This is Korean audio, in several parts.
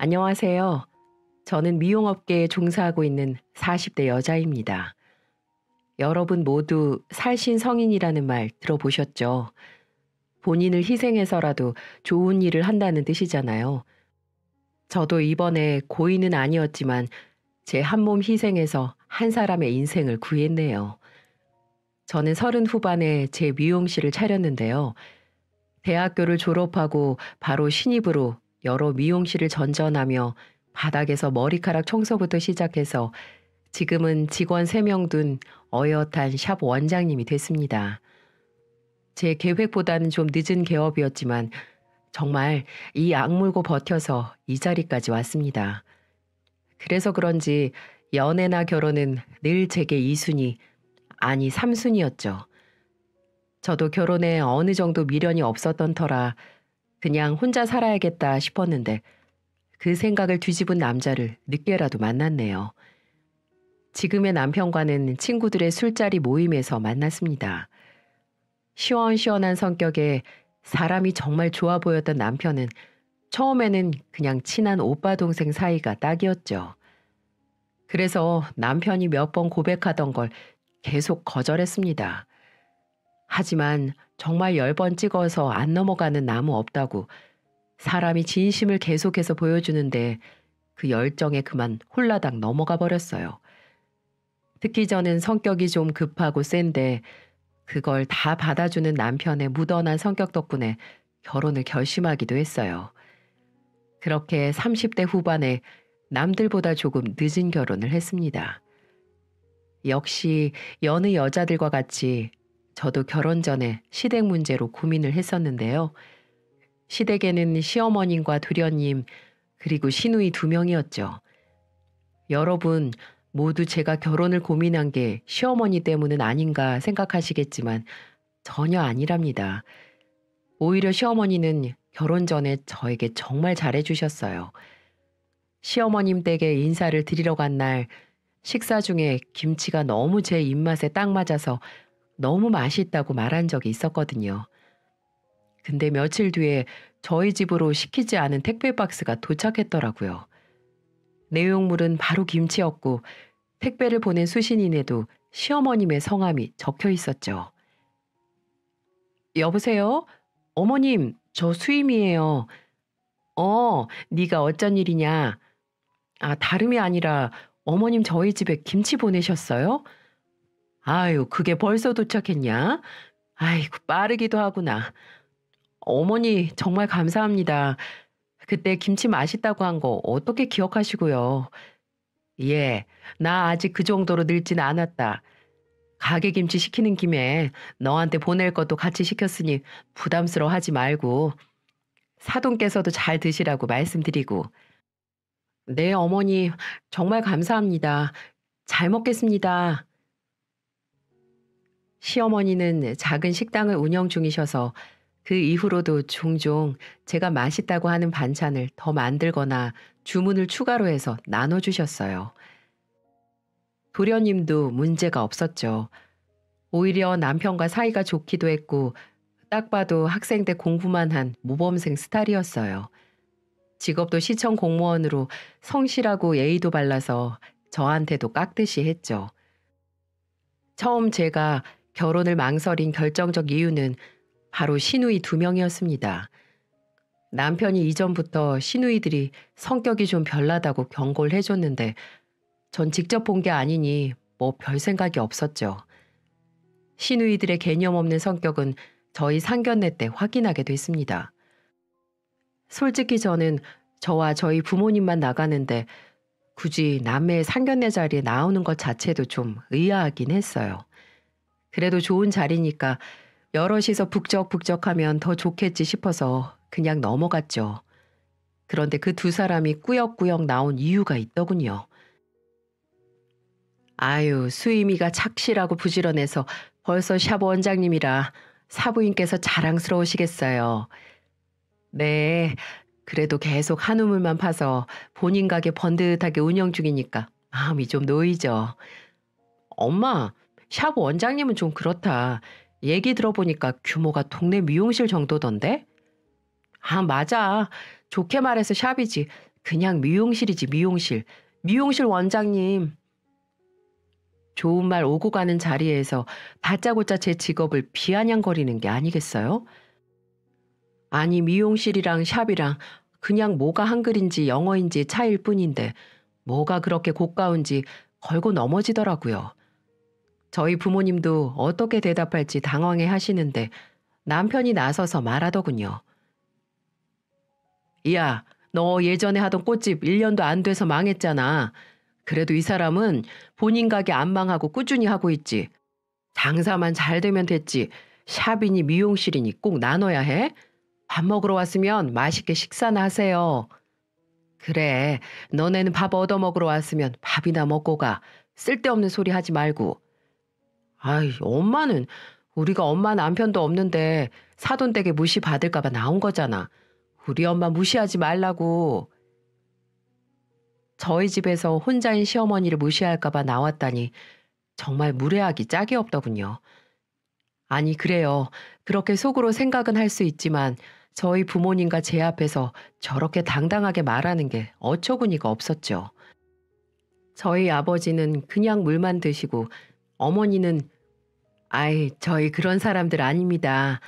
안녕하세요. 저는 미용업계에 종사하고 있는 40대 여자입니다. 여러분 모두 살신 성인이라는 말 들어보셨죠? 본인을 희생해서라도 좋은 일을 한다는 뜻이잖아요. 저도 이번에 고인은 아니었지만 제 한 몸 희생해서 한 사람의 인생을 구했네요. 저는 30 후반에 제 미용실을 차렸는데요. 대학교를 졸업하고 바로 신입으로 여러 미용실을 전전하며 바닥에서 머리카락 청소부터 시작해서 지금은 직원 3명 둔 어엿한 샵 원장님이 됐습니다. 제 계획보다는 좀 늦은 개업이었지만 정말 이 악물고 버텨서 이 자리까지 왔습니다. 그래서 그런지 연애나 결혼은 늘 제게 2순위, 아니 3순위였죠. 저도 결혼에 어느 정도 미련이 없었던 터라 그냥 혼자 살아야겠다 싶었는데 그 생각을 뒤집은 남자를 늦게라도 만났네요. 지금의 남편과는 친구들의 술자리 모임에서 만났습니다. 시원시원한 성격에 사람이 정말 좋아 보였던 남편은 처음에는 그냥 친한 오빠 동생 사이가 딱이었죠. 그래서 남편이 몇 번 고백하던 걸 계속 거절했습니다. 하지만 정말 10번 찍어서 안 넘어가는 나무 없다고 사람이 진심을 계속해서 보여주는데 그 열정에 그만 홀라당 넘어가 버렸어요. 특히 저는 성격이 좀 급하고 센데 그걸 다 받아주는 남편의 무던한 성격 덕분에 결혼을 결심하기도 했어요. 그렇게 30대 후반에 남들보다 조금 늦은 결혼을 했습니다. 역시 여느 여자들과 같이 저도 결혼 전에 시댁 문제로 고민을 했었는데요. 시댁에는 시어머님과 도련님 그리고 시누이 2명이었죠. 여러분 모두 제가 결혼을 고민한 게 시어머니 때문은 아닌가 생각하시겠지만 전혀 아니랍니다. 오히려 시어머니는 결혼 전에 저에게 정말 잘해주셨어요. 시어머님 댁에 인사를 드리러 간 날 식사 중에 김치가 너무 제 입맛에 딱 맞아서 너무 맛있다고 말한 적이 있었거든요. 근데 며칠 뒤에 저희 집으로 시키지 않은 택배 박스가 도착했더라고요. 내용물은 바로 김치였고 택배를 보낸 수신인에도 시어머님의 성함이 적혀 있었죠. 여보세요? 어머님, 저 수임이에요. 네가 어쩐 일이냐? 아, 다름이 아니라 어머님 저희 집에 김치 보내셨어요? 아유, 그게 벌써 도착했냐? 아이고, 빠르기도 하구나. 어머니, 정말 감사합니다. 그때 김치 맛있다고 한 거 어떻게 기억하시고요? 예, 나 아직 그 정도로 늙진 않았다. 가게 김치 시키는 김에 너한테 보낼 것도 같이 시켰으니 부담스러워 하지 말고 사돈께서도 잘 드시라고 말씀드리고. 네, 어머니, 정말 감사합니다. 잘 먹겠습니다. 시어머니는 작은 식당을 운영 중이셔서 그 이후로도 종종 제가 맛있다고 하는 반찬을 더 만들거나 주문을 추가로 해서 나눠주셨어요. 도련님도 문제가 없었죠. 오히려 남편과 사이가 좋기도 했고 딱 봐도 학생 때 공부만 한 모범생 스타일이었어요. 직업도 시청 공무원으로 성실하고 예의도 발라서 저한테도 깍듯이 했죠. 처음 제가 결혼을 망설인 결정적 이유는 바로 시누이 2명이었습니다. 남편이 이전부터 시누이들이 성격이 좀 별나다고 경고를 해줬는데 전 직접 본 게 아니니 뭐 별 생각이 없었죠. 시누이들의 개념 없는 성격은 저희 상견례 때 확인하게 됐습니다. 솔직히 저는 저와 저희 부모님만 나가는데 굳이 남의 상견례 자리에 나오는 것 자체도 좀 의아하긴 했어요. 그래도 좋은 자리니까 여럿이서 북적북적하면 더 좋겠지 싶어서 그냥 넘어갔죠. 그런데 그 2사람이 꾸역꾸역 나온 이유가 있더군요. 아유, 수임이가 착실하고 부지런해서 벌써 샵 원장님이라 사부인께서 자랑스러우시겠어요. 네, 그래도 계속 한 우물만 파서 본인 가게 번듯하게 운영 중이니까 마음이 좀 놓이죠. 엄마, 샵 원장님은 좀 그렇다. 얘기 들어보니까 규모가 동네 미용실 정도던데? 아, 맞아. 좋게 말해서 샵이지. 그냥 미용실이지, 미용실. 미용실 원장님. 좋은 말 오고 가는 자리에서 다짜고짜 제 직업을 비아냥거리는 게 아니겠어요? 아니, 미용실이랑 샵이랑 그냥 뭐가 한글인지 영어인지 차이일 뿐인데 뭐가 그렇게 고가운지 걸고 넘어지더라고요. 저희 부모님도 어떻게 대답할지 당황해 하시는데 남편이 나서서 말하더군요. 야, 너 예전에 하던 꽃집 1년도 안 돼서 망했잖아. 그래도 이 사람은 본인 가게 안 망하고 꾸준히 하고 있지. 장사만 잘 되면 됐지. 샵이니 미용실이니 꼭 나눠야 해? 밥 먹으러 왔으면 맛있게 식사나 하세요. 그래, 너네는 밥 얻어 먹으러 왔으면 밥이나 먹고 가. 쓸데없는 소리 하지 말고. 아이, 엄마는 우리가 엄마 남편도 없는데 사돈댁에 무시받을까 봐 나온 거잖아. 우리 엄마 무시하지 말라고. 저희 집에서 혼자인 시어머니를 무시할까 봐 나왔다니 정말 무례하기 짝이 없더군요. 아니, 그래요. 그렇게 속으로 생각은 할 수 있지만 저희 부모님과 제 앞에서 저렇게 당당하게 말하는 게 어처구니가 없었죠. 저희 아버지는 그냥 물만 드시고 어머니는 아이, 저희 그런 사람들 아닙니다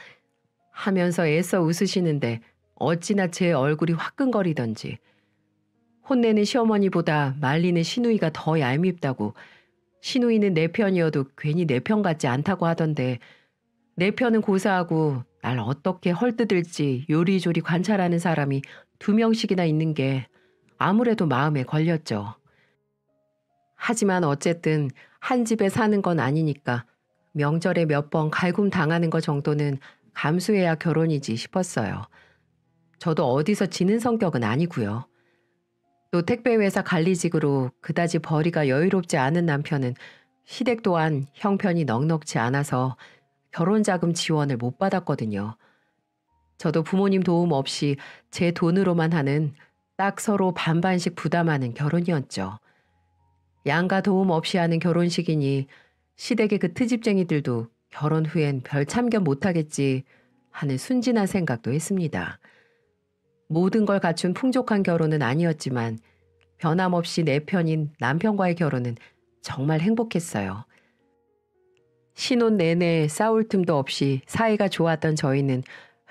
하면서 애써 웃으시는데 어찌나 제 얼굴이 화끈거리던지 혼내는 시어머니보다 말리는 시누이가 더 얄밉다고 시누이는 내 편이어도 괜히 내 편 같지 않다고 하던데 내 편은 고사하고 날 어떻게 헐뜯을지 요리조리 관찰하는 사람이 2명씩이나 있는 게 아무래도 마음에 걸렸죠. 하지만 어쨌든 한 집에 사는 건 아니니까 명절에 몇 번 갈굼 당하는 거 정도는 감수해야 결혼이지 싶었어요. 저도 어디서 지는 성격은 아니고요. 또 택배회사 관리직으로 그다지 벌이가 여유롭지 않은 남편은 시댁 또한 형편이 넉넉지 않아서 결혼자금 지원을 못 받았거든요. 저도 부모님 도움 없이 제 돈으로만 하는 딱 서로 반반씩 부담하는 결혼이었죠. 양가 도움 없이 하는 결혼식이니 시댁의 그 트집쟁이들도 결혼 후엔 별 참견 못하겠지 하는 순진한 생각도 했습니다. 모든 걸 갖춘 풍족한 결혼은 아니었지만 변함없이 내 편인 남편과의 결혼은 정말 행복했어요. 신혼 내내 싸울 틈도 없이 사이가 좋았던 저희는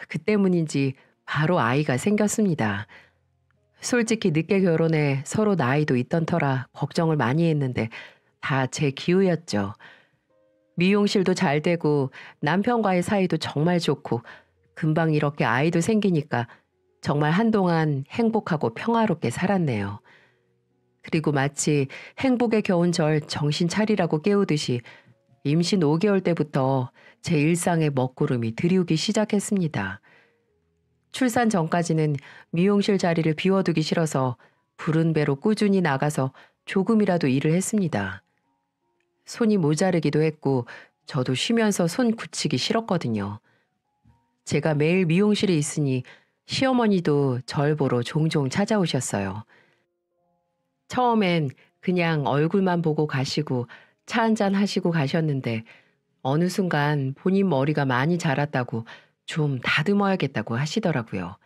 그 때문인지 바로 아이가 생겼습니다. 솔직히 늦게 결혼해 서로 나이도 있던 터라 걱정을 많이 했는데 다 제 기우였죠. 미용실도 잘 되고 남편과의 사이도 정말 좋고 금방 이렇게 아이도 생기니까 정말 한동안 행복하고 평화롭게 살았네요. 그리고 마치 행복에 겨운 절 정신 차리라고 깨우듯이 임신 5개월 때부터 제 일상의 먹구름이 드리우기 시작했습니다. 출산 전까지는 미용실 자리를 비워두기 싫어서 부른 배로 꾸준히 나가서 조금이라도 일을 했습니다. 손이 모자르기도 했고 저도 쉬면서 손 굳히기 싫었거든요. 제가 매일 미용실에 있으니 시어머니도 절 보러 종종 찾아오셨어요. 처음엔 그냥 얼굴만 보고 가시고 차 한잔 하시고 가셨는데 어느 순간 본인 머리가 많이 자랐다고 좀 다듬어야겠다고 하시더라고요.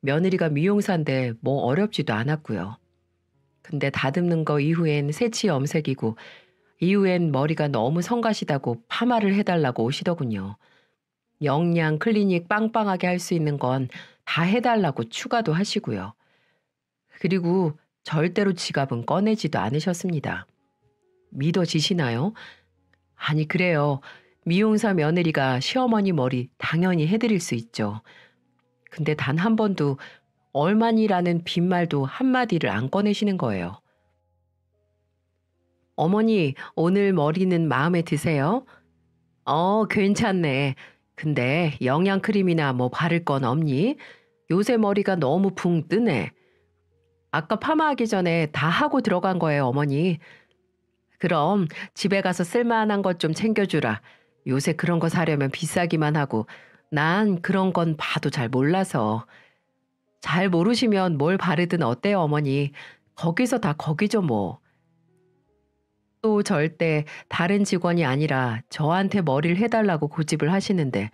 며느리가 미용사인데 뭐 어렵지도 않았고요. 근데 다듬는 거 이후엔 새치 염색이고 이후엔 머리가 너무 성가시다고 파마를 해달라고 오시더군요. 영양 클리닉 빵빵하게 할 수 있는 건 다 해달라고 추가도 하시고요. 그리고 절대로 지갑은 꺼내지도 않으셨습니다. 믿어지시나요? 아니, 그래요. 미용사 며느리가 시어머니 머리 당연히 해드릴 수 있죠. 근데 단 한 번도 얼마니라는 빈말도 한마디를 안 꺼내시는 거예요. 어머니, 오늘 머리는 마음에 드세요? 괜찮네. 근데 영양크림이나 뭐 바를 건 없니? 요새 머리가 너무 붕 뜨네. 아까 파마하기 전에 다 하고 들어간 거예요, 어머니. 그럼 집에 가서 쓸만한 것 좀 챙겨주라. 요새 그런 거 사려면 비싸기만 하고 난 그런 건 봐도 잘 몰라서. 잘 모르시면 뭘 바르든 어때요, 어머니. 거기서 다 거기죠, 뭐. 또 절대 다른 직원이 아니라 저한테 머리를 해달라고 고집을 하시는데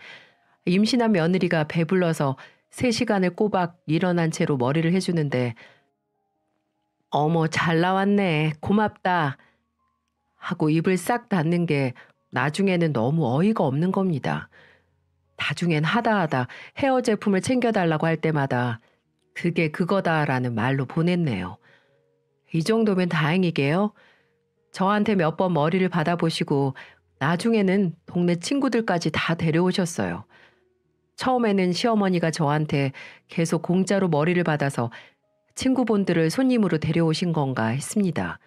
임신한 며느리가 배불러서 3시간을 꼬박 일어난 채로 머리를 해주는데 어머 잘 나왔네. 고맙다. 하고 입을 싹 닫는 게 나중에는 너무 어이가 없는 겁니다. 나중엔 하다 헤어 제품을 챙겨달라고 할 때마다 그게 그거다라는 말로 보냈네요. 이 정도면 다행이게요. 저한테 몇 번 머리를 받아보시고 나중에는 동네 친구들까지 다 데려오셨어요. 처음에는 시어머니가 저한테 계속 공짜로 머리를 받아서 친구분들을 손님으로 데려오신 건가 했습니다.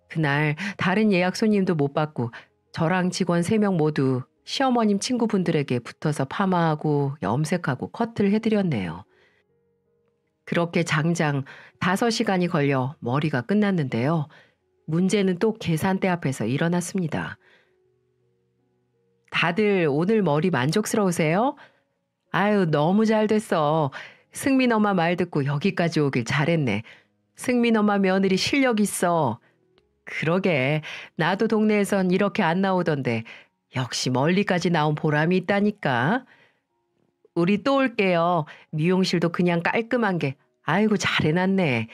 그날 다른 예약 손님도 못 받고 저랑 직원 3명 모두 시어머님 친구분들에게 붙어서 파마하고 염색하고 커트를 해드렸네요. 그렇게 장장 5시간이 걸려 머리가 끝났는데요. 문제는 또 계산대 앞에서 일어났습니다. 다들 오늘 머리 만족스러우세요? 아유, 너무 잘 됐어. 승민 엄마 말 듣고 여기까지 오길 잘했네. 승민 엄마 며느리 실력 있어. 그러게, 나도 동네에선 이렇게 안 나오던데 역시 멀리까지 나온 보람이 있다니까. 우리 또 올게요. 미용실도 그냥 깔끔한 게 아이고 잘해놨네.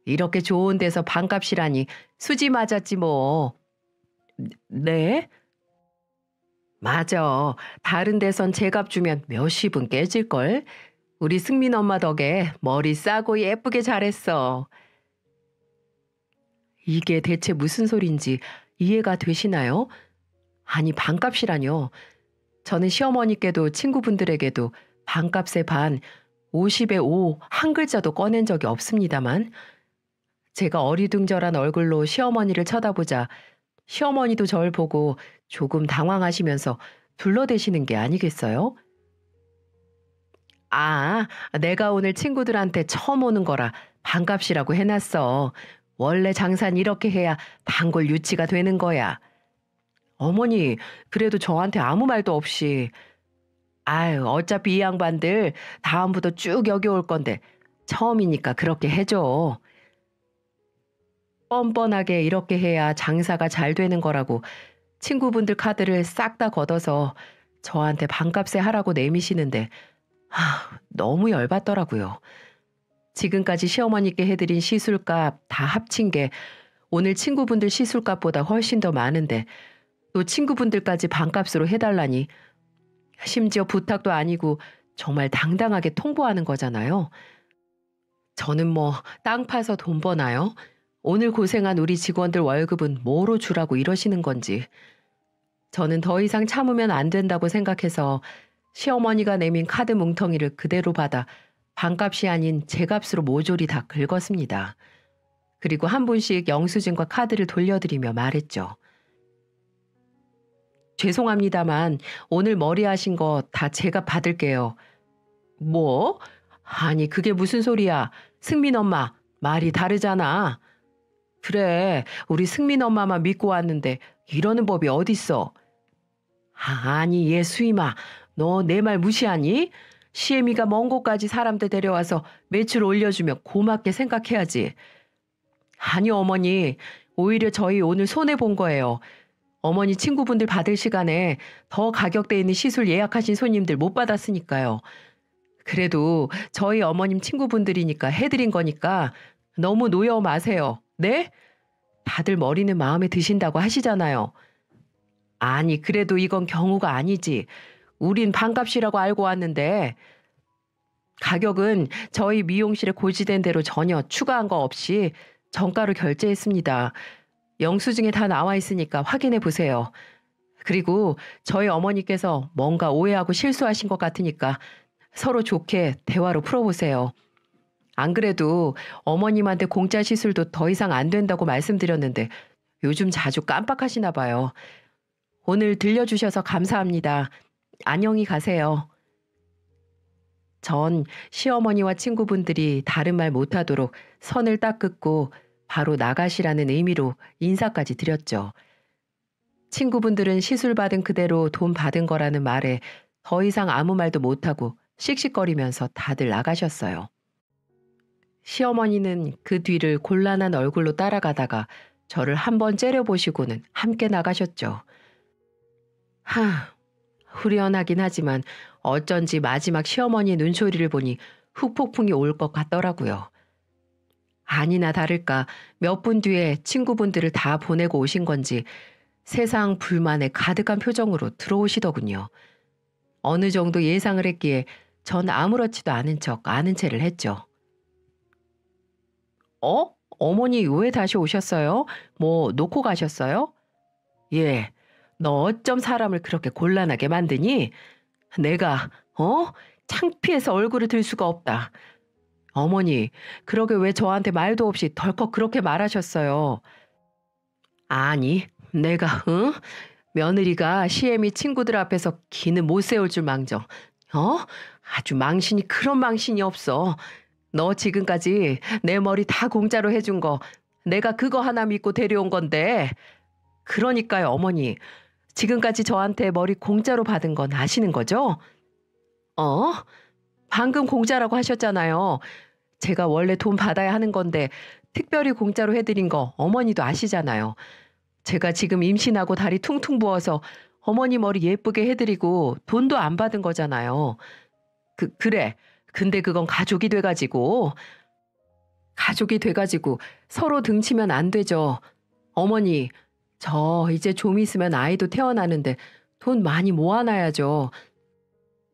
이렇게 좋은 데서 반값이라니 수지 맞았지 뭐. 네? 맞아. 다른 데선 제값 주면 몇십은 깨질걸. 우리 승민 엄마 덕에 머리 싸고 예쁘게 잘했어. 이게 대체 무슨 소린지 이해가 되시나요? 아니 반값이라뇨. 저는 시어머니께도 친구분들에게도 반값의 반, 50의 5 한 글자도 꺼낸 적이 없습니다만 제가 어리둥절한 얼굴로 시어머니를 쳐다보자 시어머니도 절 보고 조금 당황하시면서 둘러대시는 게 아니겠어요? 아, 내가 오늘 친구들한테 처음 오는 거라 반값이라고 해놨어. 원래 장사는 이렇게 해야 단골 유치가 되는 거야. 어머니, 그래도 저한테 아무 말도 없이. 아유, 어차피 이 양반들 다음부터 쭉 여기 올 건데 처음이니까 그렇게 해줘. 뻔뻔하게 이렇게 해야 장사가 잘 되는 거라고 친구분들 카드를 싹 다 걷어서 저한테 반값에 하라고 내미시는데 너무 열받더라고요. 지금까지 시어머니께 해드린 시술값 다 합친 게 오늘 친구분들 시술값보다 훨씬 더 많은데 또 친구분들까지 반값으로 해달라니 심지어 부탁도 아니고 정말 당당하게 통보하는 거잖아요. 저는 뭐 땅 파서 돈 버나요? 오늘 고생한 우리 직원들 월급은 뭐로 주라고 이러시는 건지. 저는 더 이상 참으면 안 된다고 생각해서 시어머니가 내민 카드 뭉텅이를 그대로 받아 반값이 아닌 제 값으로 모조리 다 긁었습니다. 그리고 한 분씩 영수증과 카드를 돌려드리며 말했죠. 죄송합니다만 오늘 머리 하신 거 다 제가 받을게요. 뭐? 아니 그게 무슨 소리야. 승민 엄마 말이 다르잖아. 그래 우리 승민 엄마만 믿고 왔는데 이러는 법이 어딨어. 아니 얘 수임아 너 내 말 무시하니? 시애미가 먼 곳까지 사람들 데려와서 매출 올려주며 고맙게 생각해야지. 아니 어머니 오히려 저희 오늘 손해본 거예요. 어머니 친구분들 받을 시간에 더 가격대 있는 시술 예약하신 손님들 못 받았으니까요. 그래도 저희 어머님 친구분들이니까 해드린 거니까 너무 노여워 마세요. 네? 다들 머리는 마음에 드신다고 하시잖아요. 아니 그래도 이건 경우가 아니지. 우린 반값이라고 알고 왔는데 가격은 저희 미용실에 고지된 대로 전혀 추가한 거 없이 정가로 결제했습니다. 영수증에 다 나와 있으니까 확인해 보세요. 그리고 저희 어머니께서 뭔가 오해하고 실수하신 것 같으니까 서로 좋게 대화로 풀어보세요. 안 그래도 어머님한테 공짜 시술도 더 이상 안 된다고 말씀드렸는데 요즘 자주 깜빡하시나 봐요. 오늘 들려주셔서 감사합니다. 안녕히 가세요. 전 시어머니와 친구분들이 다른 말 못하도록 선을 딱 긋고 바로 나가시라는 의미로 인사까지 드렸죠. 친구분들은 시술 받은 그대로 돈 받은 거라는 말에 더 이상 아무 말도 못하고 씩씩거리면서 다들 나가셨어요. 시어머니는 그 뒤를 곤란한 얼굴로 따라가다가 저를 한번 째려보시고는 함께 나가셨죠. 후련하긴 하지만 어쩐지 마지막 시어머니의 눈초리를 보니 후폭풍이 올 것 같더라고요. 아니나 다를까 몇 분 뒤에 친구분들을 다 보내고 오신 건지 세상 불만에 가득한 표정으로 들어오시더군요. 어느 정도 예상을 했기에 전 아무렇지도 않은 척 아는 체를 했죠. 어? 어머니 왜 다시 오셨어요? 뭐 놓고 가셨어요? 예. 너 어쩜 사람을 그렇게 곤란하게 만드니? 내가 창피해서 얼굴을 들 수가 없다. 어머니, 그러게 왜 저한테 말도 없이 덜컥 그렇게 말하셨어요? 아니, 내가 며느리가 시애미 친구들 앞에서 기는 못 세울 줄 망정. 어? 아주 망신이 그런 망신이 없어. 너 지금까지 내 머리 다 공짜로 해준 거 내가 그거 하나 믿고 데려온 건데. 그러니까요, 어머니. 지금까지 저한테 머리 공짜로 받은 건 아시는 거죠? 어? 방금 공짜라고 하셨잖아요. 제가 원래 돈 받아야 하는 건데 특별히 공짜로 해드린 거 어머니도 아시잖아요. 제가 지금 임신하고 다리 퉁퉁 부어서 어머니 머리 예쁘게 해드리고 돈도 안 받은 거잖아요. 그래. 근데 그건 가족이 돼가지고 서로 등치면 안 되죠. 어머니, 저 이제 좀 있으면 아이도 태어나는데 돈 많이 모아놔야죠.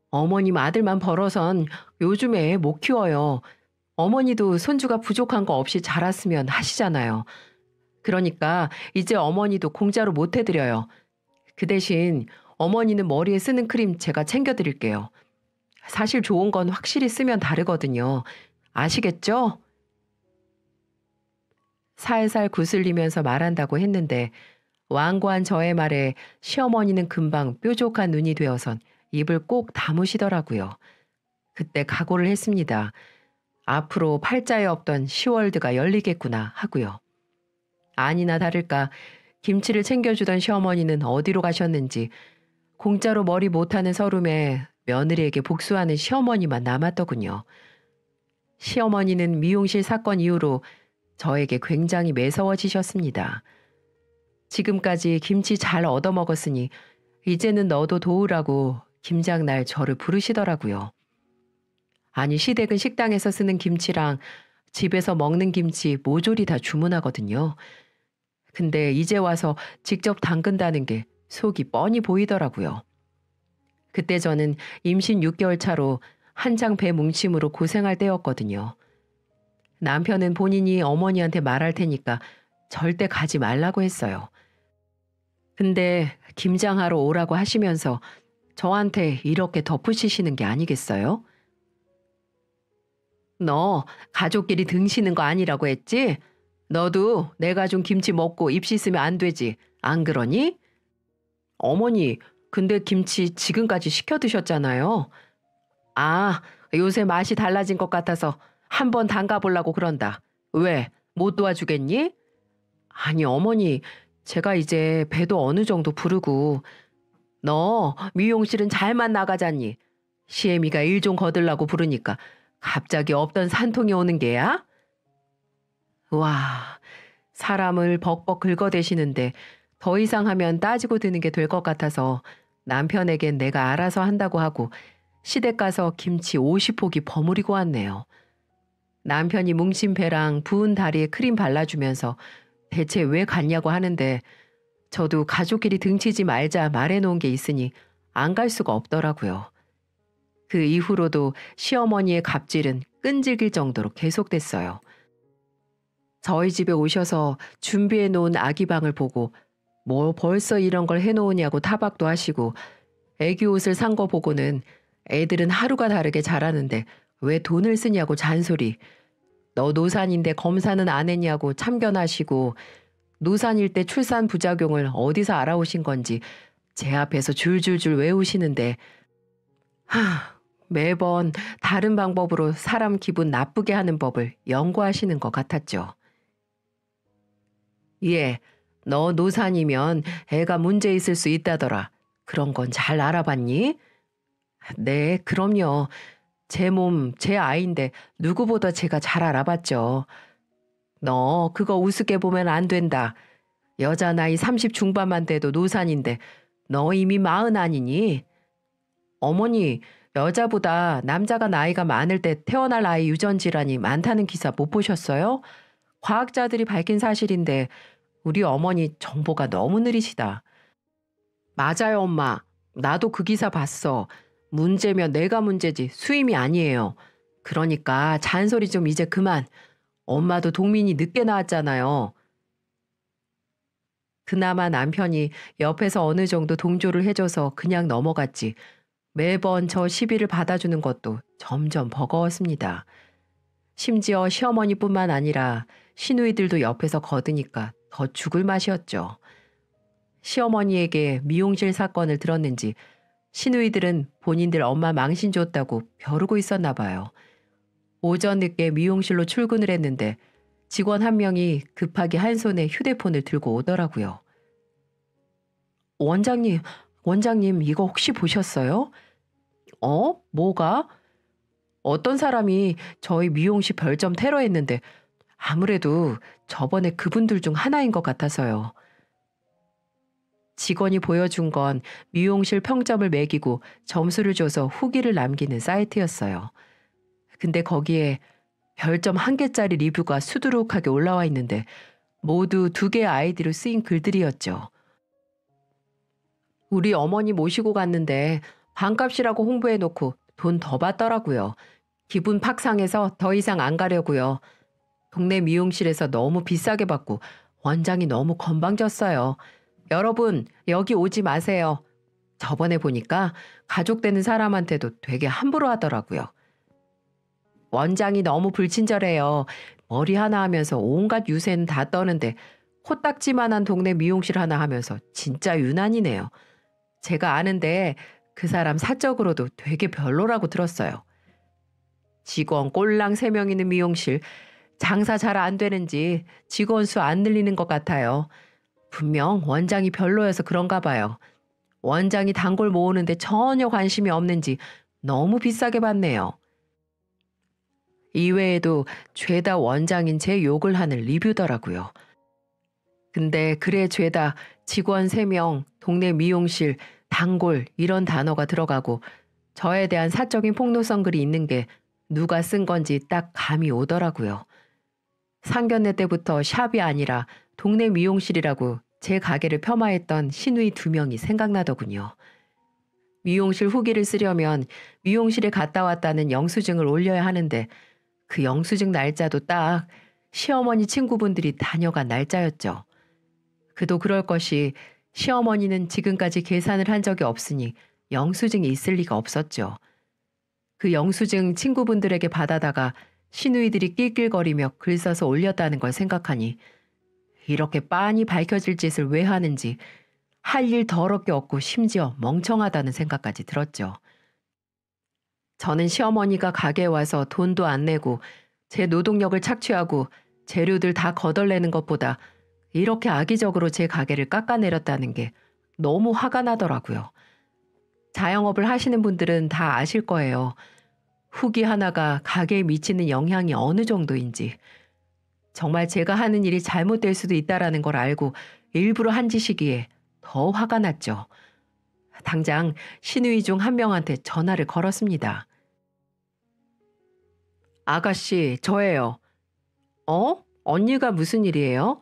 어머님 아들만 벌어선 요즘에 못 키워요. 어머니도 손주가 부족한 거 없이 자랐으면 하시잖아요. 그러니까 이제 어머니도 공짜로 못 해드려요. 그 대신 어머니는 머리에 쓰는 크림 제가 챙겨드릴게요. 사실 좋은 건 확실히 쓰면 다르거든요. 아시겠죠? 살살 구슬리면서 말한다고 했는데 완고한 저의 말에 시어머니는 금방 뾰족한 눈이 되어선 입을 꼭 다무시더라고요. 그때 각오를 했습니다. 앞으로 팔자에 없던 시월드가 열리겠구나 하고요. 아니나 다를까 김치를 챙겨주던 시어머니는 어디로 가셨는지 공짜로 머리 못하는 서름에 며느리에게 복수하는 시어머니만 남았더군요. 시어머니는 미용실 사건 이후로 저에게 굉장히 매서워지셨습니다. 지금까지 김치 잘 얻어먹었으니 이제는 너도 도우라고 김장날 저를 부르시더라고요. 아니 시댁은 식당에서 쓰는 김치랑 집에서 먹는 김치 모조리 다 주문하거든요. 근데 이제 와서 직접 담근다는 게 속이 뻔히 보이더라고요. 그때 저는 임신 6개월 차로 한창 배 뭉침으로 고생할 때였거든요. 남편은 본인이 어머니한테 말할 테니까 절대 가지 말라고 했어요. 근데 김장하러 오라고 하시면서 저한테 이렇게 덧붙이시는 게 아니겠어요? 너 가족끼리 등시는 거 아니라고 했지? 너도 내가 준 김치 먹고 입 씻으면 안 되지. 안 그러니? 어머니, 근데 김치 지금까지 시켜 드셨잖아요. 아, 요새 맛이 달라진 것 같아서 한번 담가 보려고 그런다. 왜? 못 도와주겠니? 아니, 어머니, 제가 이제 배도 어느 정도 부르고 너 미용실은 잘만 나가잖니. 시애미가 일 좀 거들라고 부르니까 갑자기 없던 산통이 오는 게야? 와, 사람을 벅벅 긁어대시는데 더 이상 하면 따지고 드는 게 될 것 같아서 남편에겐 내가 알아서 한다고 하고 시댁 가서 김치 50포기 버무리고 왔네요. 남편이 뭉친 배랑 부은 다리에 크림 발라주면서 대체 왜 갔냐고 하는데 저도 가족끼리 등치지 말자 말해놓은 게 있으니 안 갈 수가 없더라고요. 그 이후로도 시어머니의 갑질은 끈질길 정도로 계속됐어요. 저희 집에 오셔서 준비해 놓은 아기방을 보고 뭐 벌써 이런 걸 해놓으냐고 타박도 하시고 애기 옷을 산 거 보고는 애들은 하루가 다르게 자라는데 왜 돈을 쓰냐고 잔소리. 너 노산인데 검사는 안 했냐고 참견하시고 노산일 때 출산 부작용을 어디서 알아오신 건지 제 앞에서 줄줄줄 외우시는데 매번 다른 방법으로 사람 기분 나쁘게 하는 법을 연구하시는 것 같았죠. 예, 너 노산이면 애가 문제 있을 수 있다더라. 그런 건 잘 알아봤니? 네, 그럼요. 제 몸, 제 아이인데 누구보다 제가 잘 알아봤죠. 너 그거 우습게 보면 안 된다. 여자 나이 30 중반만 돼도 노산인데 너 이미 40 아니니? 어머니, 여자보다 남자가 나이가 많을 때 태어날 아이 유전 질환이 많다는 기사 못 보셨어요? 과학자들이 밝힌 사실인데 우리 어머니 정보가 너무 느리시다. 맞아요, 엄마. 나도 그 기사 봤어. 문제면 내가 문제지 수임이 아니에요. 그러니까 잔소리 좀 이제 그만. 엄마도 동민이 늦게 나왔잖아요. 그나마 남편이 옆에서 어느 정도 동조를 해줘서 그냥 넘어갔지. 매번 저 시비를 받아주는 것도 점점 버거웠습니다. 심지어 시어머니뿐만 아니라 시누이들도 옆에서 거드니까 더 죽을 맛이었죠. 시어머니에게 미용실 사건을 들었는지 시누이들은 본인들 엄마 망신 줬다고 벼르고 있었나 봐요. 오전 늦게 미용실로 출근을 했는데 직원 한 명이 급하게 한 손에 휴대폰을 들고 오더라고요. 원장님, 원장님 이거 혹시 보셨어요? 뭐가? 어떤 사람이 저희 미용실 별점 테러했는데 아무래도 저번에 그분들 중 하나인 것 같아서요. 직원이 보여준 건 미용실 평점을 매기고 점수를 줘서 후기를 남기는 사이트였어요. 근데 거기에 별점 1개짜리 리뷰가 수두룩하게 올라와 있는데 모두 2개의 아이디로 쓰인 글들이었죠. 우리 어머니 모시고 갔는데 반값이라고 홍보해놓고 돈 더 받더라고요. 기분 팍 상해서 더 이상 안 가려고요. 동네 미용실에서 너무 비싸게 받고 원장이 너무 건방졌어요. 여러분 여기 오지 마세요. 저번에 보니까 가족 되는 사람한테도 되게 함부로 하더라고요. 원장이 너무 불친절해요. 머리 하나 하면서 온갖 유세는 다 떠는데 코딱지만한 동네 미용실 하나 하면서 진짜 유난이네요. 제가 아는데 그 사람 사적으로도 되게 별로라고 들었어요. 직원 꼴랑 3명 있는 미용실 장사 잘 안 되는지 직원 수 안 늘리는 것 같아요. 분명 원장이 별로여서 그런가 봐요. 원장이 단골 모으는데 전혀 관심이 없는지 너무 비싸게 받네요. 이외에도 죄다 원장인 제 욕을 하는 리뷰더라고요. 근데 그래 죄다 직원 3명, 동네 미용실, 단골 이런 단어가 들어가고 저에 대한 사적인 폭로성 글이 있는 게 누가 쓴 건지 딱 감이 오더라고요. 상견례 때부터 샵이 아니라 동네 미용실이라고 제 가게를 폄하했던 시누이 2명이 생각나더군요. 미용실 후기를 쓰려면 미용실에 갔다 왔다는 영수증을 올려야 하는데 그 영수증 날짜도 딱 시어머니 친구분들이 다녀간 날짜였죠. 그도 그럴 것이 시어머니는 지금까지 계산을 한 적이 없으니 영수증이 있을 리가 없었죠. 그 영수증 친구분들에게 받아다가 시누이들이 낄낄거리며 글 써서 올렸다는 걸 생각하니 이렇게 빤히 밝혀질 짓을 왜 하는지 할 일 더럽게 없고 심지어 멍청하다는 생각까지 들었죠. 저는 시어머니가 가게에 와서 돈도 안 내고 제 노동력을 착취하고 재료들 다 거덜내는 것보다 이렇게 악의적으로 제 가게를 깎아내렸다는 게 너무 화가 나더라고요. 자영업을 하시는 분들은 다 아실 거예요. 후기 하나가 가게에 미치는 영향이 어느 정도인지. 정말 제가 하는 일이 잘못될 수도 있다라는 걸 알고 일부러 한 짓이기에 더 화가 났죠. 당장 시누이 중 한 명한테 전화를 걸었습니다. 아가씨, 저예요. 언니가 무슨 일이에요?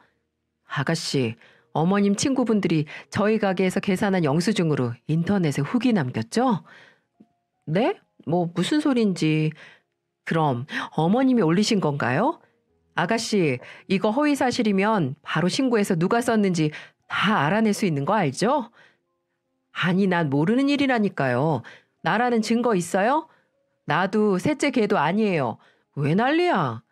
아가씨, 어머님 친구분들이 저희 가게에서 계산한 영수증으로 인터넷에 후기 남겼죠? 네? 뭐 무슨 소린지. 그럼 어머님이 올리신 건가요? 아가씨, 이거 허위 사실이면 바로 신고해서 누가 썼는지 다 알아낼 수 있는 거 알죠? 아니, 난 모르는 일이라니까요. 나라는 증거 있어요? 나도 셋째 걔도 아니에요. 왜 난리야?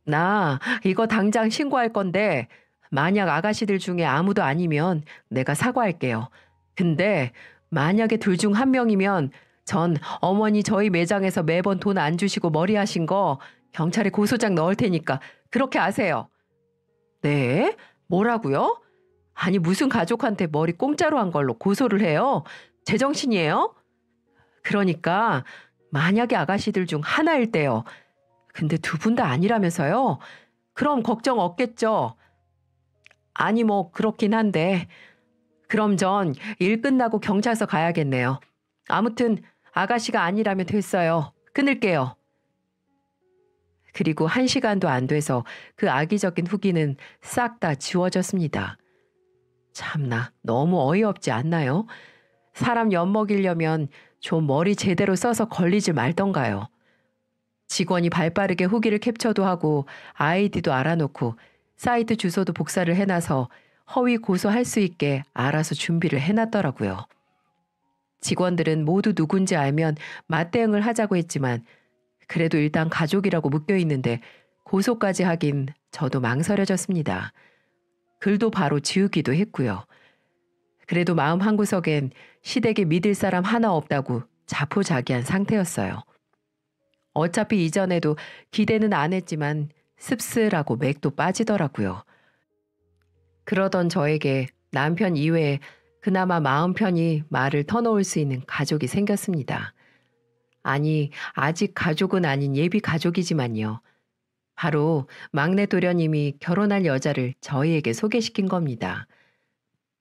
나 이거 당장 신고할 건데 만약 아가씨들 중에 아무도 아니면 내가 사과할게요. 근데 만약에 둘 중 한 명이면 전 어머니 저희 매장에서 매번 돈 안 주시고 머리 하신 거 경찰에 고소장 넣을 테니까 그렇게 아세요. 네? 뭐라고요? 아니 무슨 가족한테 머리 공짜로 한 걸로 고소를 해요? 제정신이에요? 그러니까 만약에 아가씨들 중 하나일 때요. 근데 2분 다 아니라면서요? 그럼 걱정 없겠죠? 아니 뭐 그렇긴 한데 그럼 전 일 끝나고 경찰서 가야겠네요. 아무튼 아가씨가 아니라면 됐어요. 끊을게요. 그리고 1시간도 안 돼서 그 악의적인 후기는 싹 다 지워졌습니다. 참나, 너무 어이없지 않나요? 사람 엿먹이려면 좀 머리 제대로 써서 걸리지 말던가요. 직원이 발빠르게 후기를 캡처도 하고 아이디도 알아놓고 사이트 주소도 복사를 해놔서 허위 고소할 수 있게 알아서 준비를 해놨더라고요. 직원들은 모두 누군지 알면 맞대응을 하자고 했지만 그래도 일단 가족이라고 묶여있는데 고소까지 하긴 저도 망설여졌습니다. 글도 바로 지우기도 했고요. 그래도 마음 한구석엔 시댁에 믿을 사람 하나 없다고 자포자기한 상태였어요. 어차피 이전에도 기대는 안 했지만 씁쓸하고 맥도 빠지더라고요. 그러던 저에게 남편 이외에 그나마 마음 편히 말을 터놓을 수 있는 가족이 생겼습니다. 아니, 아직 가족은 아닌 예비 가족이지만요. 바로 막내 도련님이 결혼할 여자를 저희에게 소개시킨 겁니다.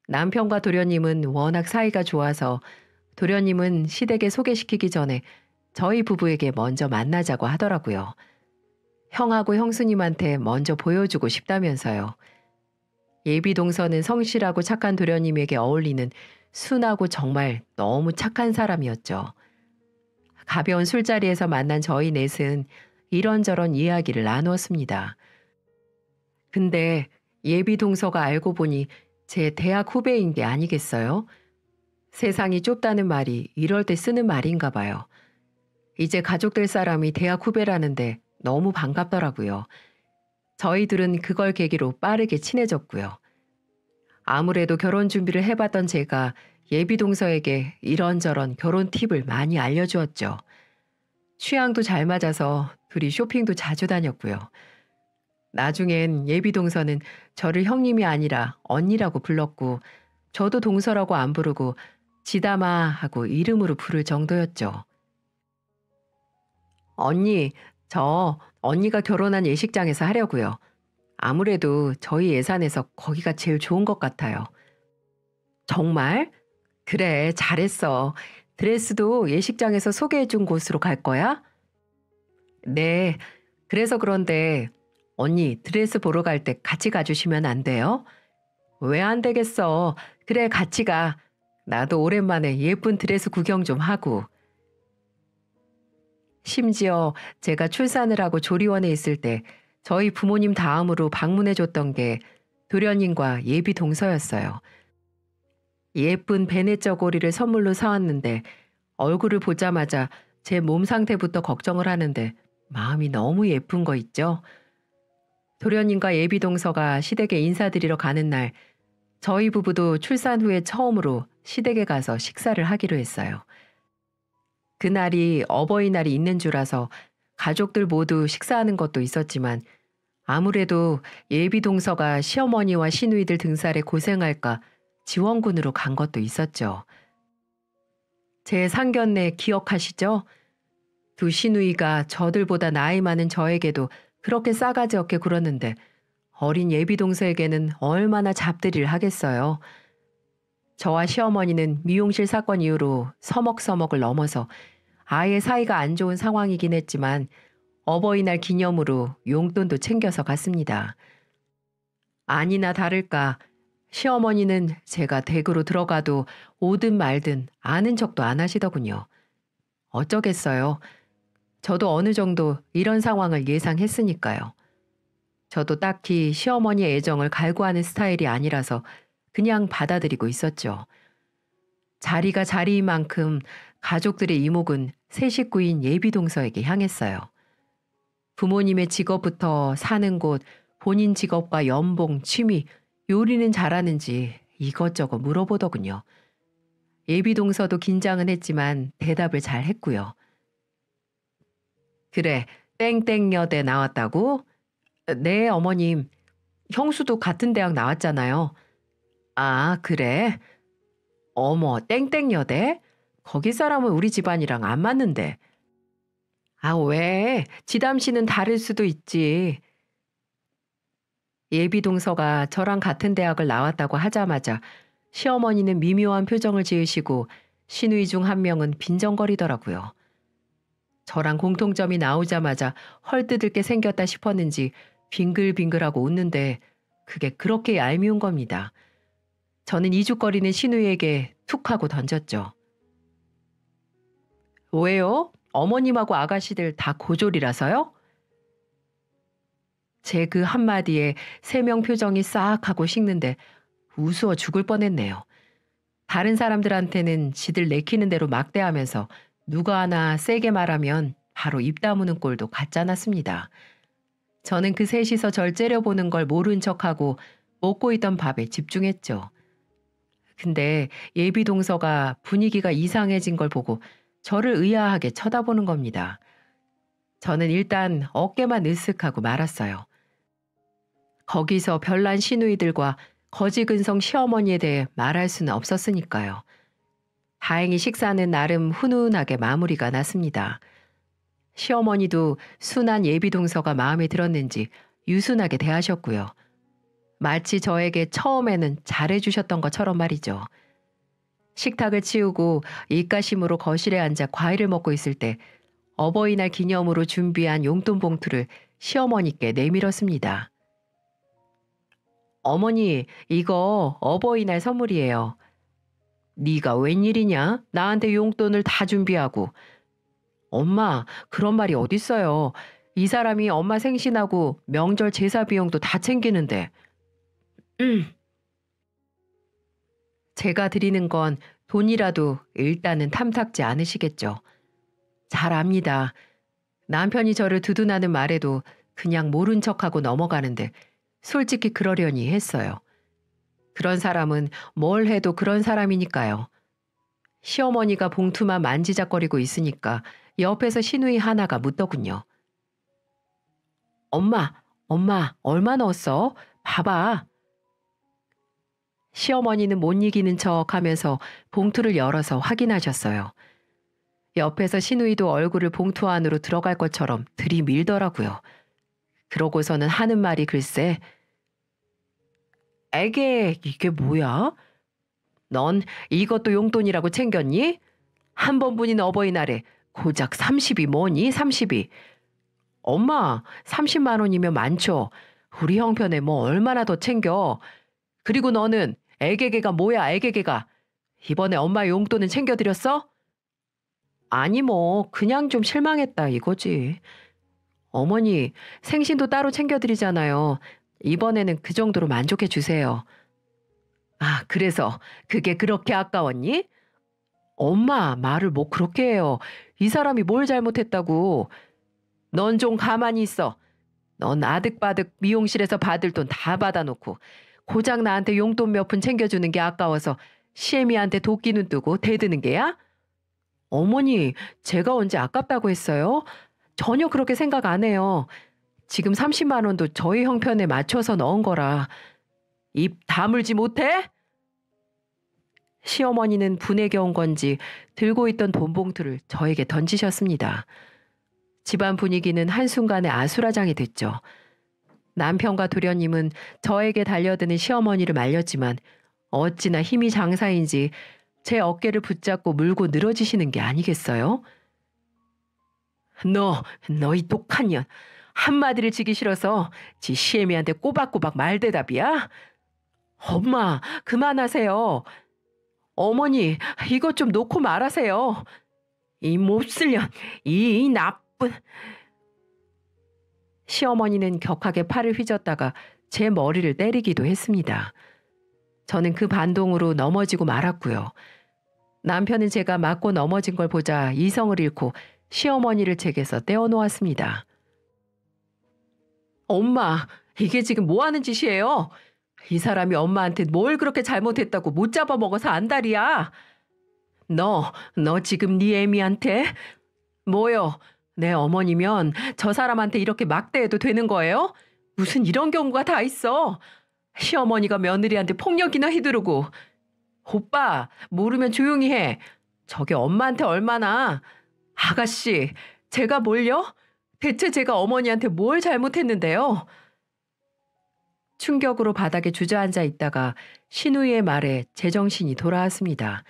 남편과 도련님은 워낙 사이가 좋아서 도련님은 시댁에 소개시키기 전에 저희 부부에게 먼저 만나자고 하더라고요. 형하고 형수님한테 먼저 보여주고 싶다면서요. 예비 동서는 성실하고 착한 도련님에게 어울리는 순하고 정말 너무 착한 사람이었죠. 가벼운 술자리에서 만난 저희 넷은 이런저런 이야기를 나누었습니다. 근데 예비 동서가 알고 보니 제 대학 후배인 게 아니겠어요? 세상이 좁다는 말이 이럴 때 쓰는 말인가 봐요. 이제 가족 될 사람이 대학 후배라는데 너무 반갑더라고요. 저희들은 그걸 계기로 빠르게 친해졌고요. 아무래도 결혼 준비를 해봤던 제가 예비 동서에게 이런저런 결혼 팁을 많이 알려주었죠. 취향도 잘 맞아서 둘이 쇼핑도 자주 다녔고요. 나중엔 예비 동서는 저를 형님이 아니라 언니라고 불렀고 저도 동서라고 안 부르고 지담아 하고 이름으로 부를 정도였죠. 언니, 저 언니가 결혼한 예식장에서 하려고요. 아무래도 저희 예산에서 거기가 제일 좋은 것 같아요. 정말? 그래, 잘했어. 드레스도 예식장에서 소개해준 곳으로 갈 거야? 네, 그래서 그런데 언니 드레스 보러 갈 때 같이 가주시면 안 돼요? 왜 안 되겠어. 그래, 같이 가. 나도 오랜만에 예쁜 드레스 구경 좀 하고. 심지어 제가 출산을 하고 조리원에 있을 때 저희 부모님 다음으로 방문해줬던 게 도련님과 예비 동서였어요. 예쁜 베네 저고리를 선물로 사왔는데 얼굴을 보자마자 제 몸 상태부터 걱정을 하는데 마음이 너무 예쁜 거 있죠? 도련님과 예비 동서가 시댁에 인사드리러 가는 날 저희 부부도 출산 후에 처음으로 시댁에 가서 식사를 하기로 했어요. 그날이 어버이날이 있는 주라서 가족들 모두 식사하는 것도 있었지만 아무래도 예비 동서가 시어머니와 시누이들 등살에 고생할까 지원군으로 간 것도 있었죠. 제 상견례 기억하시죠? 두 시누이가 저들보다 나이 많은 저에게도 그렇게 싸가지 없게 굴었는데 어린 예비 동서에게는 얼마나 잡들이를 하겠어요. 저와 시어머니는 미용실 사건 이후로 서먹서먹을 넘어서 아예 사이가 안 좋은 상황이긴 했지만 어버이날 기념으로 용돈도 챙겨서 갔습니다. 아니나 다를까 시어머니는 제가 댁으로 들어가도 오든 말든 아는 척도 안 하시더군요. 어쩌겠어요. 저도 어느 정도 이런 상황을 예상했으니까요. 저도 딱히 시어머니의 애정을 갈구하는 스타일이 아니라서 그냥 받아들이고 있었죠. 자리가 자리인 만큼 가족들의 이목은 새 식구인 예비 동서에게 향했어요. 부모님의 직업부터 사는 곳, 본인 직업과 연봉, 취미, 요리는 잘하는지 이것저것 물어보더군요. 예비 동서도 긴장은 했지만 대답을 잘 했고요. 그래, 땡땡여대 나왔다고? 네, 어머님. 형수도 같은 대학 나왔잖아요. 아, 그래? 어머, 땡땡여대? 거기 사람은 우리 집안이랑 안 맞는데. 아, 왜? 지담 씨는 다를 수도 있지. 예비 동서가 저랑 같은 대학을 나왔다고 하자마자 시어머니는 미묘한 표정을 지으시고 시누이 중 한 명은 빈정거리더라고요. 저랑 공통점이 나오자마자 헐뜯을 게 생겼다 싶었는지 빙글빙글하고 웃는데 그게 그렇게 얄미운 겁니다. 저는 이죽거리는 시누이에게 툭 하고 던졌죠. 왜요? 어머님하고 아가씨들 다 고졸이라서요? 제 그 한마디에 세 명 표정이 싹 하고 식는데 우스워 죽을 뻔했네요. 다른 사람들한테는 지들 내키는 대로 막대하면서 누가 하나 세게 말하면 바로 입 다무는 꼴도 갖잖았습니다. 저는 그 셋이서 절 째려보는 걸 모른 척하고 먹고 있던 밥에 집중했죠. 근데 예비 동서가 분위기가 이상해진 걸 보고 저를 의아하게 쳐다보는 겁니다. 저는 일단 어깨만 으쓱하고 말았어요. 거기서 별난 시누이들과 거지근성 시어머니에 대해 말할 수는 없었으니까요. 다행히 식사는 나름 훈훈하게 마무리가 났습니다. 시어머니도 순한 예비동서가 마음에 들었는지 유순하게 대하셨고요. 마치 저에게 처음에는 잘해주셨던 것처럼 말이죠. 식탁을 치우고 입가심으로 거실에 앉아 과일을 먹고 있을 때 어버이날 기념으로 준비한 용돈 봉투를 시어머니께 내밀었습니다. 어머니, 이거 어버이날 선물이에요. 네가 웬일이냐? 나한테 용돈을 다 준비하고. 엄마, 그런 말이 어딨어요. 이 사람이 엄마 생신하고 명절 제사 비용도 다 챙기는데. 제가 드리는 건 돈이라도 일단은 탐탁지 않으시겠죠. 잘 압니다. 남편이 저를 두둔하는 말에도 그냥 모른 척하고 넘어가는데 솔직히 그러려니 했어요. 그런 사람은 뭘 해도 그런 사람이니까요. 시어머니가 봉투만 만지작거리고 있으니까 옆에서 시누이 하나가 묻더군요. 엄마, 얼마 넣었어? 봐봐. 시어머니는 못 이기는 척 하면서 봉투를 열어서 확인하셨어요. 옆에서 시누이도 얼굴을 봉투 안으로 들어갈 것처럼 들이밀더라고요. 그러고서는 하는 말이 글쎄, 에게 이게 뭐야? 넌 이것도 용돈이라고 챙겼니? 한 번뿐인 어버이날에 고작 30이 뭐니? 30이. 엄마 30만 원이면 많죠. 우리 형편에 뭐 얼마나 더 챙겨. 그리고 너는 애게게가 뭐야 애게게가. 이번에 엄마 용돈은 챙겨드렸어? 아니 뭐 그냥 좀 실망했다 이거지. 어머니 생신도 따로 챙겨드리잖아요. 이번에는 그 정도로 만족해 주세요. 아, 그래서 그게 그렇게 아까웠니? 엄마, 말을 뭐 그렇게 해요. 이 사람이 뭘 잘못했다고. 넌 좀 가만히 있어. 넌 아득바득 미용실에서 받을 돈 다 받아놓고 고작 나한테 용돈 몇 푼 챙겨주는 게 아까워서 시애미한테 도끼는 뜨고 대드는 게야? 어머니, 제가 언제 아깝다고 했어요? 전혀 그렇게 생각 안 해요. 지금 30만 원도 저희 형편에 맞춰서 넣은 거라. 입 다물지 못해? 시어머니는 분에 겨운 건지 들고 있던 돈 봉투를 저에게 던지셨습니다. 집안 분위기는 한순간에 아수라장이 됐죠. 남편과 도련님은 저에게 달려드는 시어머니를 말렸지만 어찌나 힘이 장사인지 제 어깨를 붙잡고 물고 늘어지시는 게 아니겠어요? 너 이 독한 년. 한마디를 지기 싫어서 지 시애미한테 꼬박꼬박 말대답이야? 엄마, 그만하세요. 어머니, 이것 좀 놓고 말하세요. 이 몹쓸 년, 이 나쁜... 시어머니는 격하게 팔을 휘젓다가 제 머리를 때리기도 했습니다. 저는 그 반동으로 넘어지고 말았고요. 남편은 제가 맞고 넘어진 걸 보자 이성을 잃고 시어머니를 제게서 떼어놓았습니다. 엄마, 이게 지금 뭐 하는 짓이에요? 이 사람이 엄마한테 뭘 그렇게 잘못했다고 못 잡아먹어서 안달이야. 너 지금 네 애미한테? 뭐요? 내 어머니면 저 사람한테 이렇게 막대해도 되는 거예요? 무슨 이런 경우가 다 있어. 시어머니가 며느리한테 폭력이나 휘두르고. 오빠, 모르면 조용히 해. 저게 엄마한테 얼마나. 아가씨, 제가 뭘요? 대체 제가 어머니한테 뭘 잘못했는데요? 충격으로 바닥에 주저앉아 있다가 시누이의 말에 제정신이 돌아왔습니다.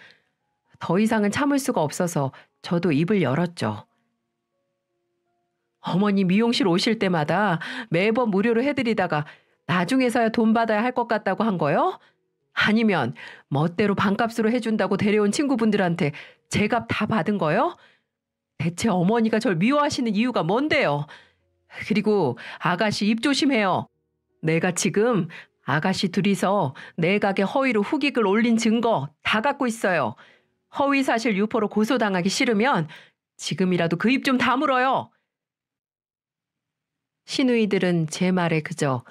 더 이상은 참을 수가 없어서 저도 입을 열었죠. 어머니 미용실 오실 때마다 매번 무료로 해드리다가 나중에서야 돈 받아야 할 것 같다고 한 거요? 아니면 멋대로 반값으로 해준다고 데려온 친구분들한테 제값 다 받은 거요? 대체 어머니가 절 미워하시는 이유가 뭔데요? 그리고 아가씨 입 조심해요. 내가 지금 아가씨 둘이서 내 가게 허위로 후기글 올린 증거 다 갖고 있어요. 허위사실 유포로 고소당하기 싫으면 지금이라도 그 입 좀 다물어요. 시누이들은 제 말에 그저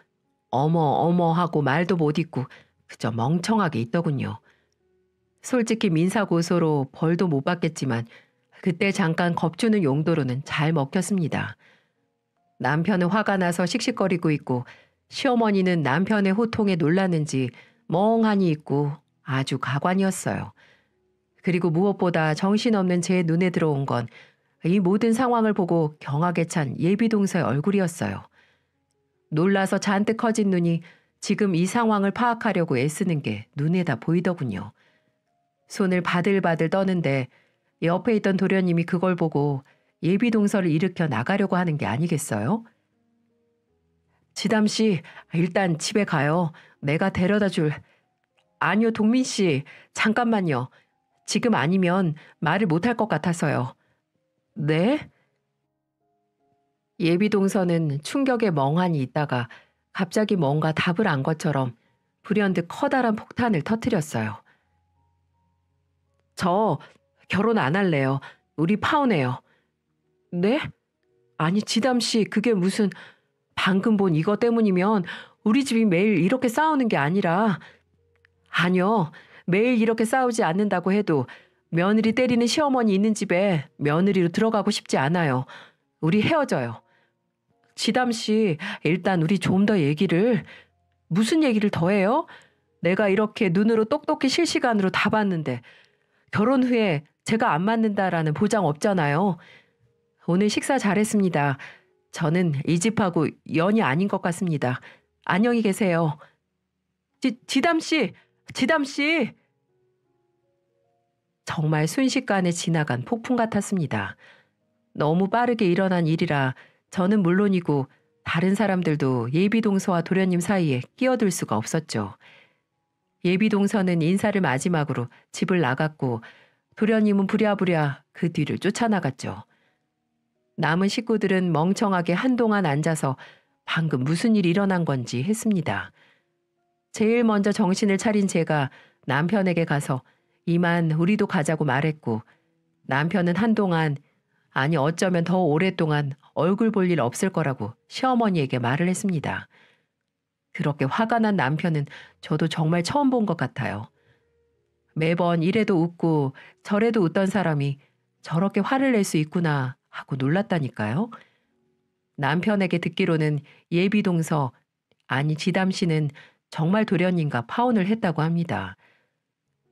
어머 어머 하고 말도 못 잇고 그저 멍청하게 있더군요. 솔직히 민사고소로 벌도 못 받겠지만 그때 잠깐 겁주는 용도로는 잘 먹혔습니다. 남편은 화가 나서 씩씩거리고 있고 시어머니는 남편의 호통에 놀랐는지 멍하니 있고 아주 가관이었어요. 그리고 무엇보다 정신없는 제 눈에 들어온 건 이 모든 상황을 보고 경악에 찬 예비동서의 얼굴이었어요. 놀라서 잔뜩 커진 눈이 지금 이 상황을 파악하려고 애쓰는 게 눈에 다 보이더군요. 손을 바들바들 떠는데 옆에 있던 도련님이 그걸 보고 예비동서를 일으켜 나가려고 하는 게 아니겠어요? 지담씨, 일단 집에 가요. 내가 데려다 줄... 아니요, 동민씨, 잠깐만요. 지금 아니면 말을 못할 것 같아서요. 네? 예비동서는 충격에 멍하니 있다가 갑자기 뭔가 답을 안 것처럼 불현듯 커다란 폭탄을 터뜨렸어요. 저 결혼 안 할래요. 우리 파혼해요. 네? 아니 지담씨 그게 무슨... 방금 본 이거 때문이면 우리 집이 매일 이렇게 싸우는 게 아니라... 아니요. 매일 이렇게 싸우지 않는다고 해도 며느리 때리는 시어머니 있는 집에 며느리로 들어가고 싶지 않아요. 우리 헤어져요. 지담씨 일단 우리 좀 더 얘기를... 무슨 얘기를 더 해요? 내가 이렇게 눈으로 똑똑히 실시간으로 다 봤는데 결혼 후에 제가 안 맞는다라는 보장 없잖아요. 오늘 식사 잘했습니다. 저는 이 집하고 연이 아닌 것 같습니다. 안녕히 계세요. 지담씨! 지담씨! 정말 순식간에 지나간 폭풍 같았습니다. 너무 빠르게 일어난 일이라 저는 물론이고 다른 사람들도 예비동서와 도련님 사이에 끼어들 수가 없었죠. 예비동서는 인사를 마지막으로 집을 나갔고 도련님은 부랴부랴 그 뒤를 쫓아나갔죠. 남은 식구들은 멍청하게 한동안 앉아서 방금 무슨 일이 일어난 건지 했습니다. 제일 먼저 정신을 차린 제가 남편에게 가서 이만 우리도 가자고 말했고 남편은 한동안 아니 어쩌면 더 오랫동안 얼굴 볼 일 없을 거라고 시어머니에게 말을 했습니다. 그렇게 화가 난 남편은 저도 정말 처음 본 것 같아요. 매번 이래도 웃고 저래도 웃던 사람이 저렇게 화를 낼 수 있구나 하고 놀랐다니까요. 남편에게 듣기로는 예비동서 아니 지담씨는 정말 도련님과 파혼을 했다고 합니다.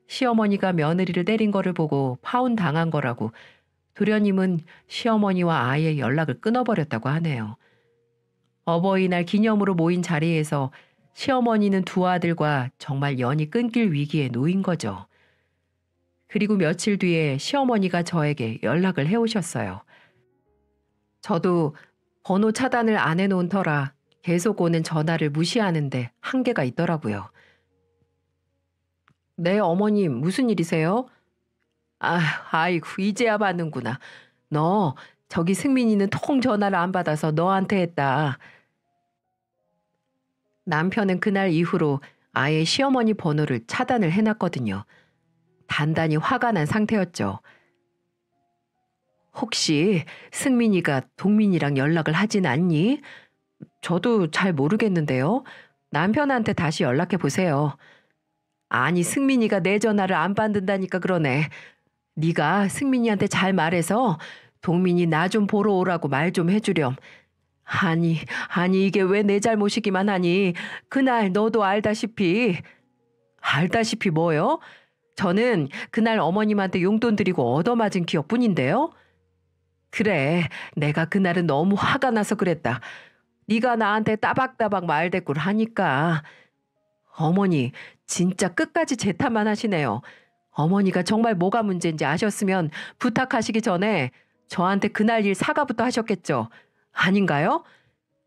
시어머니가 며느리를 때린 거를 보고 파혼 당한 거라고 도련님은 시어머니와 아예 연락을 끊어버렸다고 하네요. 어버이날 기념으로 모인 자리에서 시어머니는 두 아들과 정말 연이 끊길 위기에 놓인 거죠. 그리고 며칠 뒤에 시어머니가 저에게 연락을 해오셨어요. 저도 번호 차단을 안 해놓은 터라 계속 오는 전화를 무시하는데 한계가 있더라고요. 네, 어머님 무슨 일이세요? 아이고 이제야 받는구나. 너 저기 승민이는 통 전화를 안 받아서 너한테 했다. 남편은 그날 이후로 아예 시어머니 번호를 차단을 해놨거든요. 단단히 화가 난 상태였죠. 혹시 승민이가 동민이랑 연락을 하진 않니? 저도 잘 모르겠는데요. 남편한테 다시 연락해 보세요. 아니 승민이가 내 전화를 안 받는다니까 그러네. 네가 승민이한테 잘 말해서 동민이 나 좀 보러 오라고 말 좀 해주렴. 아니 이게 왜 내 잘못이기만 하니. 그날 너도 알다시피. 알다시피 뭐요? 저는 그날 어머님한테 용돈 드리고 얻어맞은 기억뿐인데요. 그래, 내가 그날은 너무 화가 나서 그랬다. 네가 나한테 따박따박 말대꾸를 하니까. 어머니, 진짜 끝까지 제 탓만 하시네요. 어머니가 정말 뭐가 문제인지 아셨으면 부탁하시기 전에 저한테 그날 일 사과부터 하셨겠죠. 아닌가요?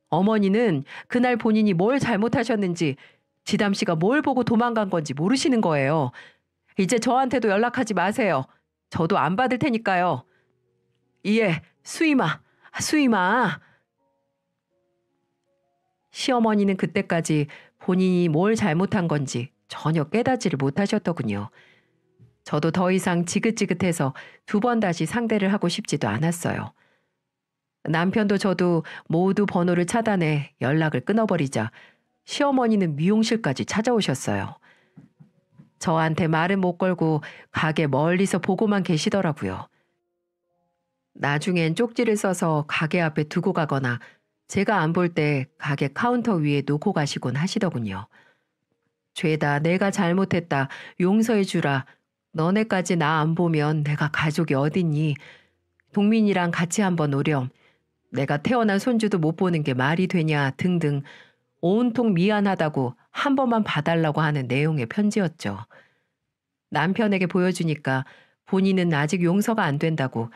어머니는 그날 본인이 뭘 잘못하셨는지, 지담 씨가 뭘 보고 도망간 건지 모르시는 거예요. 이제 저한테도 연락하지 마세요. 저도 안 받을 테니까요. 예, 수임아, 수임아. 시어머니는 그때까지 본인이 뭘 잘못한 건지 전혀 깨닫지를 못하셨더군요. 저도 더 이상 지긋지긋해서 두 번 다시 상대를 하고 싶지도 않았어요. 남편도 저도 모두 번호를 차단해 연락을 끊어버리자 시어머니는 미용실까지 찾아오셨어요. 저한테 말은 못 걸고 가게 멀리서 보고만 계시더라고요. 나중엔 쪽지를 써서 가게 앞에 두고 가거나 제가 안 볼 때 가게 카운터 위에 놓고 가시곤 하시더군요. 죄다 내가 잘못했다. 용서해 주라. 너네까지 나 안 보면 내가 가족이 어딨니? 동민이랑 같이 한번 오렴. 내가 태어난 손주도 못 보는 게 말이 되냐 등등 온통 미안하다고 한 번만 봐달라고 하는 내용의 편지였죠. 남편에게 보여주니까 본인은 아직 용서가 안 된다고,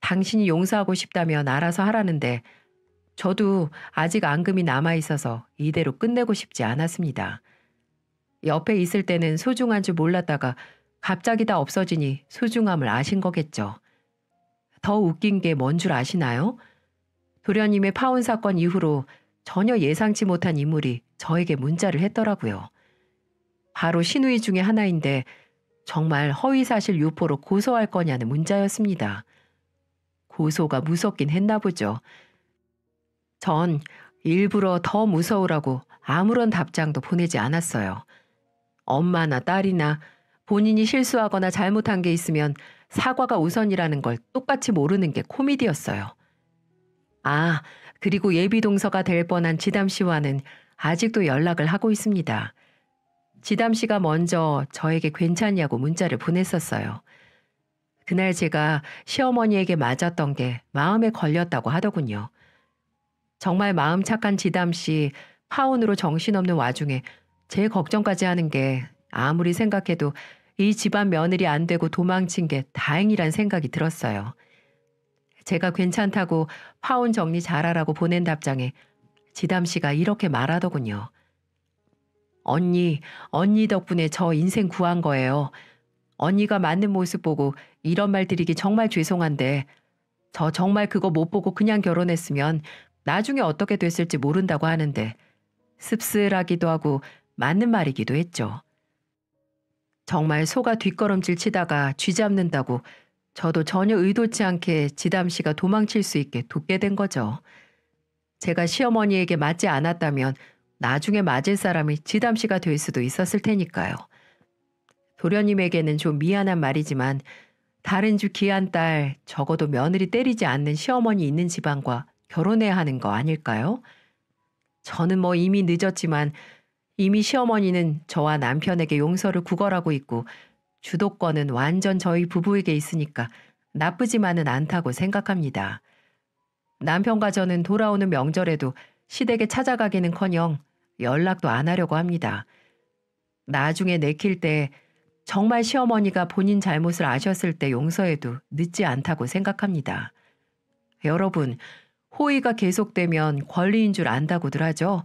당신이 용서하고 싶다면 알아서 하라는데 저도 아직 앙금이 남아있어서 이대로 끝내고 싶지 않았습니다. 옆에 있을 때는 소중한 줄 몰랐다가 갑자기 다 없어지니 소중함을 아신 거겠죠. 더 웃긴 게 뭔 줄 아시나요? 도련님의 파혼 사건 이후로 전혀 예상치 못한 인물이 저에게 문자를 했더라고요. 바로 시누이 중에 하나인데 정말 허위사실 유포로 고소할 거냐는 문자였습니다. 고소가 무섭긴 했나 보죠. 전 일부러 더 무서우라고 아무런 답장도 보내지 않았어요. 엄마나 딸이나 본인이 실수하거나 잘못한 게 있으면 사과가 우선이라는 걸 똑같이 모르는 게 코미디였어요. 아, 그리고 예비동서가 될 뻔한 지담 씨와는 아직도 연락을 하고 있습니다. 지담 씨가 먼저 저에게 괜찮냐고 문자를 보냈었어요. 그날 제가 시어머니에게 맞았던 게 마음에 걸렸다고 하더군요. 정말 마음 착한 지담 씨 파혼으로 정신없는 와중에 제 걱정까지 하는 게 아무리 생각해도 이 집안 며느리 안 되고 도망친 게 다행이란 생각이 들었어요. 제가 괜찮다고 파혼 정리 잘하라고 보낸 답장에 지담 씨가 이렇게 말하더군요. 언니 덕분에 저 인생 구한 거예요. 언니가 맞는 모습 보고 이런 말 드리기 정말 죄송한데 저 정말 그거 못 보고 그냥 결혼했으면 나중에 어떻게 됐을지 모른다고 하는데 씁쓸하기도 하고 맞는 말이기도 했죠. 정말 소가 뒷걸음질 치다가 쥐 잡는다고 저도 전혀 의도치 않게 지담 씨가 도망칠 수 있게 돕게 된 거죠. 제가 시어머니에게 맞지 않았다면 나중에 맞을 사람이 지담 씨가 될 수도 있었을 테니까요. 도련님에게는 좀 미안한 말이지만 다른 집 귀한 딸, 적어도 며느리 때리지 않는 시어머니 있는 집안과 결혼해야 하는 거 아닐까요? 저는 뭐 이미 늦었지만 이미 시어머니는 저와 남편에게 용서를 구걸하고 있고 주도권은 완전 저희 부부에게 있으니까 나쁘지만은 않다고 생각합니다. 남편과 저는 돌아오는 명절에도 시댁에 찾아가기는커녕 연락도 안 하려고 합니다. 나중에 내킬 때 정말 시어머니가 본인 잘못을 아셨을 때 용서해도 늦지 않다고 생각합니다. 여러분, 호의가 계속되면 권리인 줄 안다고들 하죠.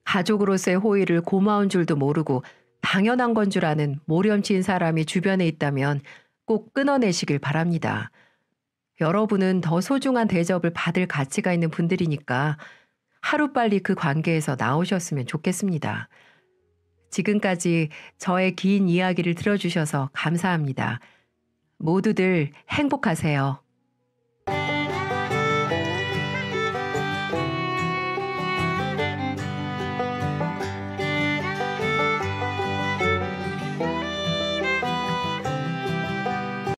가족으로서의 호의를 고마운 줄도 모르고 당연한 건 줄 아는 모렴치인 사람이 주변에 있다면 꼭 끊어내시길 바랍니다. 여러분은 더 소중한 대접을 받을 가치가 있는 분들이니까 하루빨리 그 관계에서 나오셨으면 좋겠습니다. 지금까지 저의 긴 이야기를 들어주셔서 감사합니다. 모두들 행복하세요.